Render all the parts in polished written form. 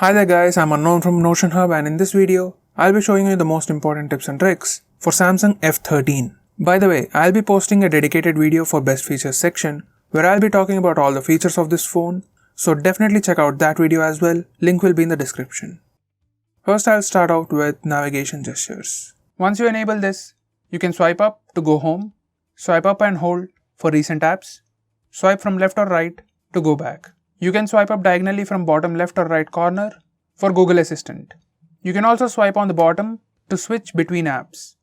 Hi there guys, I'm Unknown from Notion Hub, and in this video, I'll be showing you the most important tips and tricks for Samsung F13. By the way, I'll be posting a dedicated video for best features section where I'll be talking about all the features of this phone, so definitely check out that video as well, link will be in the description. First I'll start out with navigation gestures. Once you enable this, you can swipe up to go home, swipe up and hold for recent apps, swipe from left or right to go back. You can swipe up diagonally from bottom left or right corner for Google Assistant. You can also swipe on the bottom to switch between apps.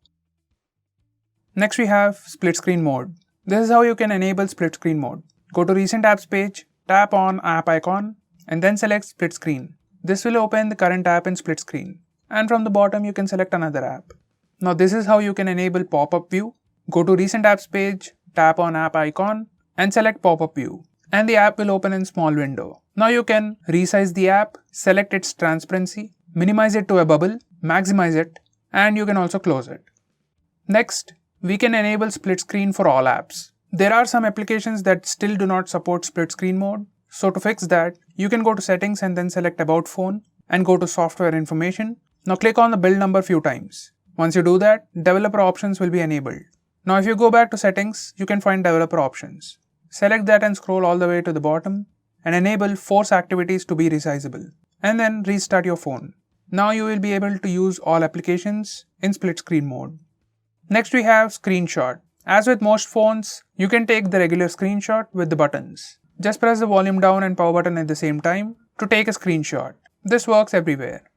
Next we have split screen mode. This is how you can enable split screen mode. Go to recent apps page, tap on app icon and then select split screen. This will open the current app in split screen, and from the bottom you can select another app. Now this is how you can enable pop-up view. Go to recent apps page, tap on app icon and select pop-up view, and the app will open in small window. Now you can resize the app, select its transparency, minimize it to a bubble, maximize it, and you can also close it. Next, we can enable split screen for all apps. There are some applications that still do not support split screen mode, so to fix that, you can go to settings and then select about phone and go to software information. Now click on the build number few times. Once you do that, developer options will be enabled. Now if you go back to settings, you can find developer options. Select that and scroll all the way to the bottom and enable force activities to be resizable, and then restart your phone. Now you will be able to use all applications in split screen mode. Next we have screenshot. As with most phones, you can take the regular screenshot with the buttons. Just press the volume down and power button at the same time to take a screenshot. This works everywhere.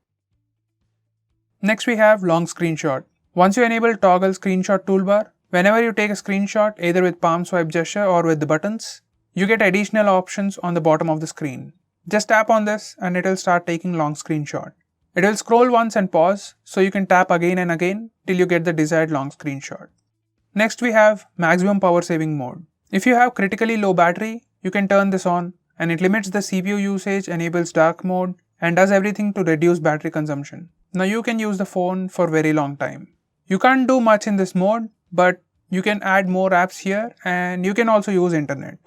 Next we have long screenshot. Once you enable toggle screenshot toolbar, whenever you take a screenshot either with palm swipe gesture or with the buttons, you get additional options on the bottom of the screen. Just tap on this and it will start taking long screenshot. It will scroll once and pause, so you can tap again and again till you get the desired long screenshot. Next we have maximum power saving mode. If you have critically low battery, you can turn this on and it limits the CPU usage, enables dark mode and does everything to reduce battery consumption. Now you can use the phone for very long time. You can't do much in this mode, but you can add more apps here and you can also use internet.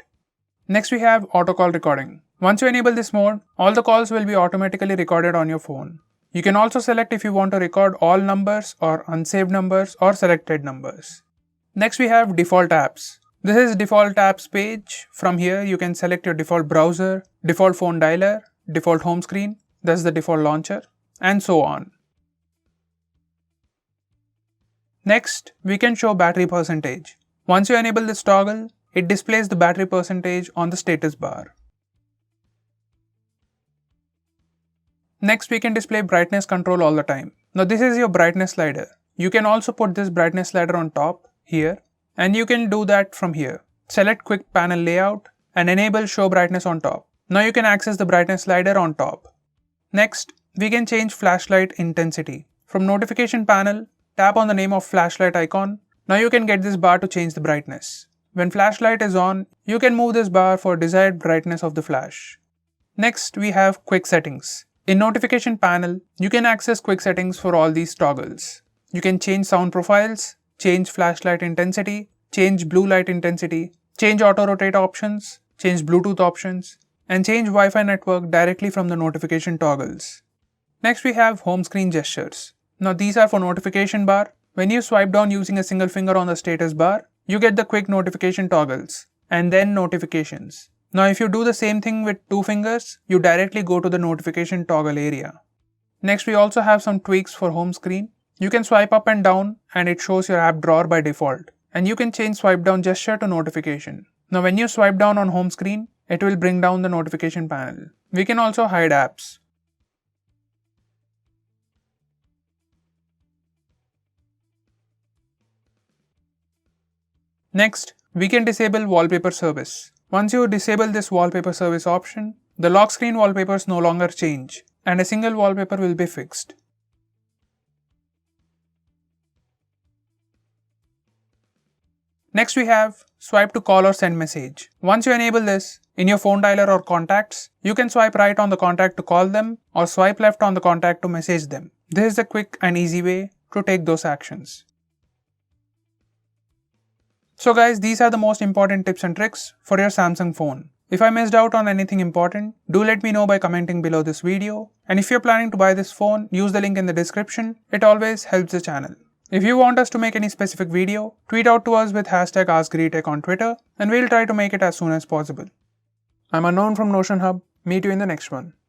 Next we have auto call recording. Once you enable this mode, all the calls will be automatically recorded on your phone. You can also select if you want to record all numbers or unsaved numbers or selected numbers. Next we have default apps. This is default apps page. From here you can select your default browser, default phone dialer, default home screen, that's the default launcher, and so on. Next, we can show battery percentage. Once you enable this toggle, it displays the battery percentage on the status bar. Next, we can display brightness control all the time. Now this is your brightness slider. You can also put this brightness slider on top here, and you can do that from here. Select quick panel layout and enable show brightness on top. Now you can access the brightness slider on top. Next, we can change flashlight intensity. From notification panel, tap on the name of flashlight icon. Now you can get this bar to change the brightness. When flashlight is on, you can move this bar for desired brightness of the flash. Next, we have quick settings. In notification panel, you can access quick settings for all these toggles. You can change sound profiles, change flashlight intensity, change blue light intensity, change auto rotate options, change Bluetooth options, and change Wi-Fi network directly from the notification toggles. Next we have home screen gestures. Now these are for notification bar. When you swipe down using a single finger on the status bar, you get the quick notification toggles and then notifications. Now if you do the same thing with two fingers, you directly go to the notification toggle area. Next we also have some tweaks for home screen. You can swipe up and down and it shows your app drawer by default. And you can change swipe down gesture to notification. Now when you swipe down on home screen, it will bring down the notification panel. We can also hide apps. Next, we can disable wallpaper service. Once you disable this wallpaper service option, the lock screen wallpapers no longer change and a single wallpaper will be fixed. Next we have swipe to call or send message. Once you enable this, in your phone dialer or contacts, you can swipe right on the contact to call them or swipe left on the contact to message them. This is a quick and easy way to take those actions. So guys, these are the most important tips and tricks for your Samsung phone. If I missed out on anything important, do let me know by commenting below this video, And if you're planning to buy this phone, use the link in the description. It always helps the channel. If you want us to make any specific video, tweet out to us with hashtag AskGreeTech on Twitter and we'll try to make it as soon as possible. I'm Unknown from Notion Hub. Meet you in the next one.